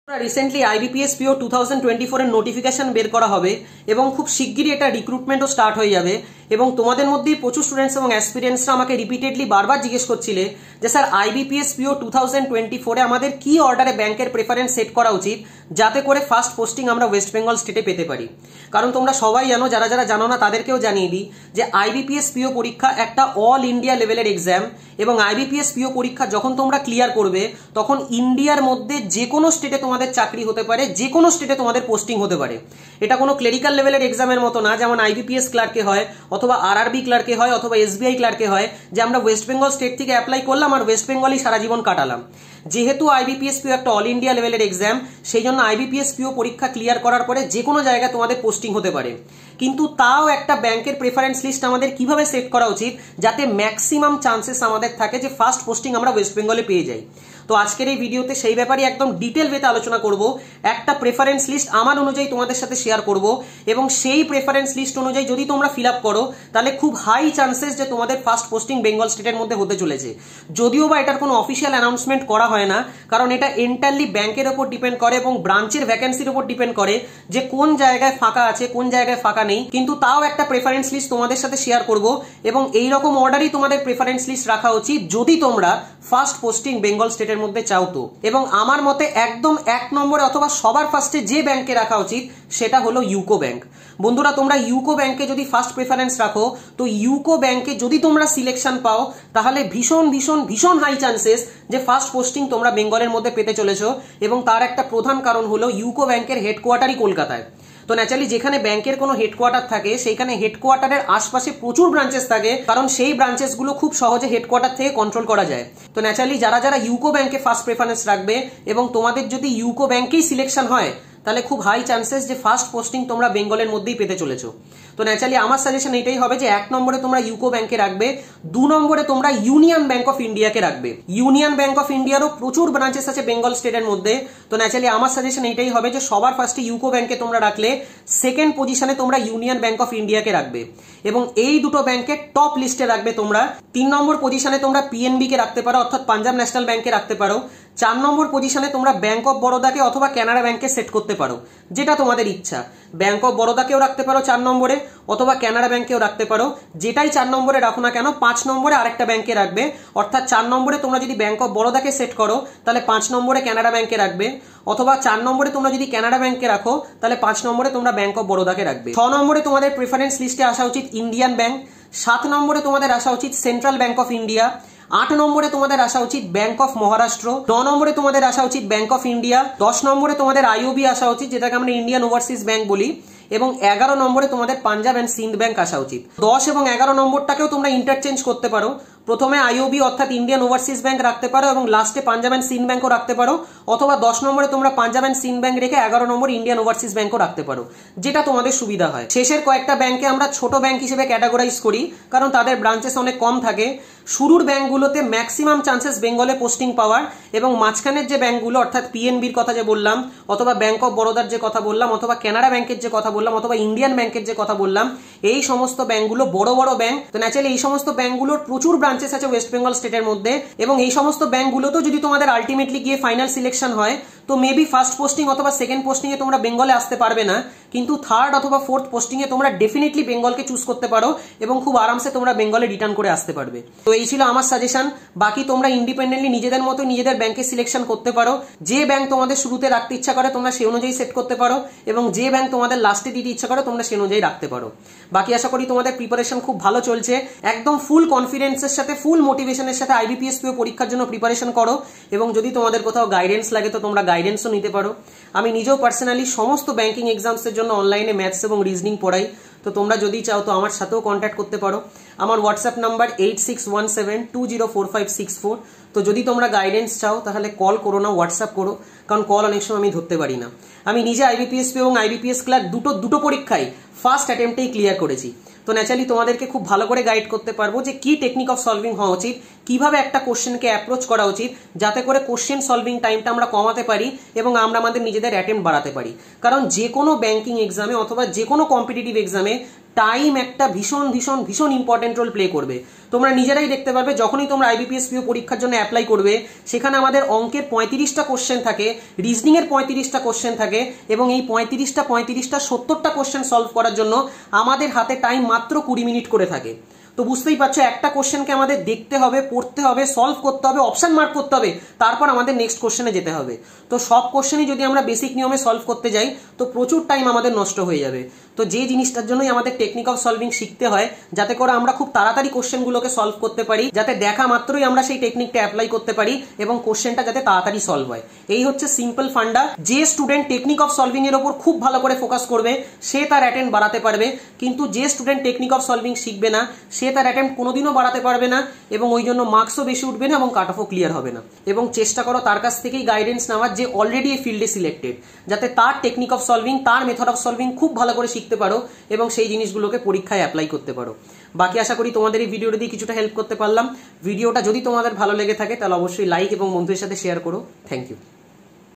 Recently IBPS পিও 2024 এর notification বের করা হবে এবং খুব শিগগিরই এটা রিক্রুটমেন্টও স্টার্ট হয়ে যাবে এবং তোমাদের মধ্যেই প্রচুর স্টুডেন্টস এবং অ্যাসপিরেন্টসরা আমাকে রিপিটেডলি বারবার জিজ্ঞেস করছিলে যে স্যার আইবিপিএস পিও 2024 এ আমাদের কি অর্ডারে ব্যাংকের প্রেফারেন্স সেট করা উচিত যাতে করে ফার্স্ট পোস্টিং আমরা ওয়েস্ট বেঙ্গল স্টেটে পেতে পারি। কারণ তোমরা সবাই জানো, যারা যারা জানো না তাদেরকেও জানিয়ে দিই যে আইবিপিএস পিও পরীক্ষা একটা অল ইন্ডিয়া লেভেলের এক্সাম এবং আইবিপিএস পিও পরীক্ষা যখন তোমরা ক্লিয়ার করবে তখন ইন্ডিয়ার মধ্যে যে কোনো স্টেটে তোমাদের চাকরি হতে পারে, যে কোনো স্টেটে তোমাদের পোস্টিং হতে পারে। এটা কোনো ক্লেরিক্যাল লেভেলের এক্সামের মতো না যেমন আইবিপিএস ক্লার্কে হয় অথবা আরআরবি ক্লার্কে হয় অথবা এসবিআই ক্লার্কে হয় যে আমরা ওয়েস্ট বেঙ্গল স্টেট থেকে অ্যাপ্লাই করলাম আর ওয়েস্ট বেঙ্গলই সারা জীবন কাটালাম। যেহেতু আইবিপিএস পিও একটা অল ইন্ডিয়া লেভেলের এক্সাম, সেই জন্য আইবিপিএস পিও পরীক্ষা ক্লিয়ার করার পরে যে কোনো জায়গায় তোমাদের পোস্টিং হতে পারে। কিন্তু তাও একটা ব্যাংকের প্রেফারেন্স লিস্ট আমাদের কিভাবে সেট করা উচিত যাতে ম্যাক্সিমাম চান্সেস আমাদের থাকে যে ফার্স্ট পোস্টিং আমরা ওয়েস্ট বেঙ্গলে পেয়ে যাই। তো আজকের এই ভিডিওতে সেই ব্যাপারে একদম ডিটেল ওয়েতে আলোচনা করব। একটা প্রেফারেন্স লিস্ট আমার অনুযায়ী তোমাদের সাথে শেয়ার করব এবং সেই প্রেফারেন্স লিস্ট অনুযায়ী যদি তোমরা ফিল আপ করো তাহলে খুব হাই চান্সেস যে তোমাদের ফার্স্ট পোস্টিং বেঙ্গল স্টেটের মধ্যে হতে চলেছে। যদিও বা এটার কোনো অফিসিয়াল অ্যানাউন্সমেন্ট করা হয় না, কারণ এটা এন্টারলি ব্যাংকের ওপর ডিপেন্ড করে এবং ব্রাঞ্চের ভ্যাকেন্সির উপর ডিপেন্ড করে যে কোন জায়গায় ফাঁকা আছে কোন জায়গায় ফাঁকা নেই। কিন্তু তাও একটা প্রেফারেন্স লিস্ট তোমাদের সাথে শেয়ার করব এবং এইরকম অর্ডারই তোমাদের প্রেফারেন্স লিস্ট রাখা উচিত যদি তোমরা ফার্স্ট পোস্টিং বেঙ্গল স্টেটের মধ্যে চাও তো। এবং আমার মতে একদম এক নম্বরে অথবা সবার ফার্স্টে যে ব্যাংকে রাখা উচিত সেটা হলো ইউকো ব্যাংক। বন্ধুরা, তোমরা ইউকো ব্যাংকে যদি ফার্স্ট প্রেফারেন্স রাখো তো ইউকো ব্যাংকে যদি তোমরা সিলেকশন পাও তাহলে ভীষণ ভীষণ ভীষণ হাই চান্সেস যে ফার্স্ট পোস্টিং তোমরা বেঙ্গলের মধ্যে পেতে চলেছো। এবং তার একটা প্রধান কারণ হলো ইউকো ব্যাংকের হেডকোয়ার্টারই কলকাতায়। তো ন্যাচারালি যেখানে ব্যাংকের কোনো হেডকোয়ার্টার থাকে সেইখানে হেডকোয়ার্টারের আশপাশে প্রচুর ব্রাঞ্চেস থাকে, কারণ সেই ব্রাঞ্চেসগুলো খুব সহজে হেডকোয়ার্টার থেকে কন্ট্রোল করা যায়। তো ন্যাচারালি যারা যারা ইউকো ব্যাংকে ফার্স্ট প্রেফারেন্স রাখবে এবং তোমাদের যদি ইউকো ব্যাংকেই সিলেকশন হয় তাহলে খুব হাই চান্সেস যে ফার্স্ট পোস্টিং তোমরা বেঙ্গলের মধ্যেই পেতে চলেছো। তো ন্যাচারালি আমার সাজেশন এটাই হবে যে এক নম্বরে তোমরা ইউকো ব্যাংকে রাখবে, দু নম্বরে তোমরা ইউনিয়ন ব্যাংক অফ ইন্ডিয়াকে রাখবে। ইউনিয়ন ব্যাংক অফ ইন্ডিয়ারও প্রচুর ব্রাঞ্চেস আছে বেঙ্গল স্টেটের মধ্যে। তো ন্যাচারালি আমার সাজেশন এটাই হবে যে সবার ফার্স্টে ইউকো ব্যাংকে তোমরা রাখলে সেকেন্ড পজিশনে তোমরা ইউনিয়ন ব্যাংক অফ ইন্ডিয়াকে রাখবে এবং এই দুটো ব্যাংকে টপ লিস্টে রাখবে তোমরা। 3 নম্বর পজিশনে তোমরা পিএনবি কে রাখতে পারো অর্থাৎ পাঞ্জাব ন্যাশনাল ব্যাংকে রাখতে পারো। 4 নম্বর পজিশনে তোমরা ব্যাংক অফ বরোদাকে অথবা কানাড়া ব্যাংকে সেট করতে পারো, যেটা তোমাদের ইচ্ছা। ব্যাংক অফ বরোদাকেও রাখতে পারো 4 নম্বরে অথবা কানাড়া ব্যাংকেও রাখতে পারো, যেটাই 4 নম্বরে রাখো না কেন 5 নম্বরে আরেকটা ব্যাংকে রাখবে। অর্থাৎ 4 নম্বরে তোমরা যদি ব্যাংক অফ বরোদাকে সেট করো তাহলে 5 নম্বরে কানাড়া ব্যাংকে রাখবে, অথবা 4 নম্বরে তোমরা যদি কানাড়া ব্যাংকে রাখো তাহলে 5 নম্বরে তোমরা ব্যাংক অফ বরোদাকে রাখবে। 6 নম্বরে তোমাদের প্রেফারেন্স লিস্টে আসা উচিত ইন্ডিয়ান ব্যাংক। 7 নম্বরে তোমাদের আসা উচিত সেন্ট্রাল ব্যাংক অফ ইন্ডিয়া। 8 নম্বরে তোমাদের আসা উচিত ব্যাংক অফ মহারাষ্ট্র। 9 নম্বরে তোমাদের আসা উচিত ব্যাংক অফ ইন্ডিয়া। 10 নম্বরে তোমাদের আইওবি আসা উচিত, যেটাকে আমরা ইন্ডিয়ান ওভারসিজ ব্যাংক বলি। এবং 11 নম্বরে তোমাদের পাঞ্জাব এন্ড সিন্ধ ব্যাংক আসা উচিত। 10 এবং 11 নম্বরটাকেও তোমরা ইন্টারচেঞ্জ করতে পারো, প্রথমে আইওবি অর্থাৎ ইন্ডিয়ান ওভারসিজ ব্যাংক রাখতে পারো এবং লাস্টে পাঞ্জাব এন্ড সিন্ধ ব্যাংকও রাখতে পারো, অথবা 10 নম্বরে তোমরা পাঞ্জাব এন্ড সিন্ধ ব্যাংক রেখে 11 নম্বরে ইন্ডিয়ান ওভারসিজ ব্যাংকও রাখতে পারো, যেটা তোমাদের সুবিধা হয়। শেষের কয়েকটা ব্যাংকে আমরা ছোট ব্যাংক হিসেবে ক্যাটাগরাইজ করি কারণ তাদের ব্রাঞ্চেস অনেক কম থাকে। শুরুর ব্যাংকগুলোতে ম্যাক্সিমাম চান্সেস বেঙ্গলে পোস্টিং পাওয়ার এবং মাঝখানের যে ব্যাংকগুলো অর্থাৎ পিএনবির কথা যে বললাম অথবা ব্যাংক অফ বরোদার যে কথা বললাম অথবা কানাড়া ব্যাংকের যে কথা বললাম অথবা ইন্ডিয়ান ব্যাংকের যে কথা বললাম, এই সমস্ত ব্যাংকগুলো বড় বড় ব্যাংক। তো ন্যাচারালি এই সমস্ত ব্যাংকগুলোর প্রচুর ব্রাঞ্চেস আছে ওয়েস্ট বেঙ্গল স্টেটের মধ্যে এবং এই সমস্ত ব্যাংকগুলোতেও যদি তোমাদের আলটিমেটলি গিয়ে ফাইনাল সিলেকশন হয় তো মেবি ফার্স্ট পোস্টিং অথবা সেকেন্ড পোস্টিং এ তোমরা বেঙ্গলে আসতে পারবে না, কিন্তু থার্ড অথবা ফোর্থ পোস্টিং এ তোমরা ডেফিনেটলি বেঙ্গলকে চুজ করতে পারো এবং খুব আরামসে তোমরা বেঙ্গলে রিটার্ন করে আসতে পারবে। তো এই ছিল আমার সাজেশন। বাকি তোমরা ইন্ডিপেন্ডেন্টলি নিজেদের মতো নিজেদের ব্যাংকে সিলেকশন করতে পারো। যে ব্যাংক তোমাদের শুরুতে রাখতে ইচ্ছা করে তোমরা সেই অনুযায়ী সেট করতে পারো এবং যে ব্যাংক তোমাদের লাস্টে দিতে ইচ্ছা করে তোমরা সেই অনুযায়ী রাখতে পারো। বাকি আশা করি তোমাদের প্রিপারেশন খুব ভালো চলছে। একদম ফুল কনফিডেন্সের সাথে ফুল মোটিভেশনের সাথে আইবিপিএস পিও পরীক্ষার জন্য প্রিপারেশন করো এবং যদি তোমাদের কোথাও গাইডেন্স লাগে তো তোমরা গাইডেন্সও নিতে পারো। আমি নিজেও পার্সোনালি সমস্ত ব্যাংকিং এক্সামসের জন্য অনলাইনে ম্যাথস এবং রিজনিং পড়াই। তো তোমরা যদি চাও তো আমার সাথেও কন্ট্যাক্ট করতে পারো। আমার হোয়াটসঅ্যাপ নাম্বার 8617204564। তো যদি তোমরা গাইডেন্স চাও তাহলে কল করো না, হোয়াটসঅ্যাপ করো, কারণ কল অনেক সময় আমি ধরতে পারি না। আমি নিজে আইবিপিএস এবং আইবিপিএস ক্লার্ক দুটো পরীক্ষাই ফার্স্ট অ্যাটেম্পটেই ক্লিয়ার করেছি। তো ন্যাচারালি তোমাদেরকে খুব ভালো করে গাইড করতে পারবো যে কি টেকনিক অফ সলভিং হওয়া উচিত, কিভাবে একটা কোশ্চেনকে অ্যাপ্রোচ করা উচিত যাতে করে কোশ্চেন সলভিং টাইমটা আমরা কমাতে পারি এবং আমরা আমাদের নিজেদের অ্যাটেম্প্ট বাড়াতে পারি। কারণ যে কোনো ব্যাংকিং এক্সামে অথবা যে কোনো কম্পিটিটিভ এক্সামে টাইম একটা ভীষণ ভীষণ ভীষণ ইম্পর্টেন্ট রোল প্লে করবে। তোমরা নিজেরাই দেখতে পারবে যখনই তোমরা আইবিপিএস পিও পরীক্ষার জন্য অ্যাপ্লাই করবে, সেখানে আমাদের অঙ্কের 35টা কোশ্চেন থাকে, রিজনিং এর 35টা কোশ্চেন থাকে, এবং এই 35টা 70টা কোশ্চেন সলভ করার জন্য আমাদের হাতে টাইম মাত্র 20 মিনিট করে থাকে। তো বুঝতেই পারছো, একটা কোশ্চেনকে আমাদের দেখতে হবে, পড়তে হবে, সলভ করতে হবে, অপশন মার্ক করতে হবে, তারপর আমাদের নেক্সট কোশ্চেনে যেতে হবে। তো সব কোশ্চেনই যদি আমরা বেসিক নিয়মে সলভ করতে যাই তো প্রচুর টাইম আমাদের নষ্ট হয়ে যাবে। তো যে জিনিসটার জন্যই আমাদের টেকনিক অফ সলভিং শিখতে হয়, যাতে করে আমরা খুব তাড়াতাড়ি কোশ্চেনগুলোকে সলভ করতে পারি, যাতে দেখা মাত্রই আমরা সেই টেকনিকটা অ্যাপ্লাই করতে পারি এবং কোশ্চেনটা যাতে তাড়াতাড়ি সলভ হয়। এই হচ্ছে সিম্পল ফান্ডা। যে স্টুডেন্ট টেকনিক অফ সলভিং এর উপর খুব ভালো করে ফোকাস করবে সে তার অ্যাটেম্প বাড়াতে পারবে, কিন্তু যে স্টুডেন্ট টেকনিক অফ সলভিং শিখবে না সে তার অ্যাটেম্প কোনোদিনও বাড়াতে পারবে না, এবং ওই জন্য মার্কসও বেশি উঠবে না এবং কাট অফও ক্লিয়ার হবে না। এবং চেষ্টা করো তার কাছ থেকেই গাইডেন্স নেওয়ার, যে অলরেডি এই ফিল্ডে সিলেক্টেড, যাতে তার টেকনিক অফ সলভিং, তার মেথড অফ সলভিং খুব ভালো করে শিখতে পারো এবং সেই জিনিসগুলোকে পরীক্ষায় অ্যাপ্লাই করতে পারো। বাকি আশা করি তোমাদের এই ভিডিওটা দিয়ে কিছুটা হেল্প করতে পারলাম। ভিডিওটা যদি তোমাদের ভালো লেগে থাকে তাহলে অবশ্যই লাইক এবং বন্ধুদের সাথে শেয়ার করো। Thank you.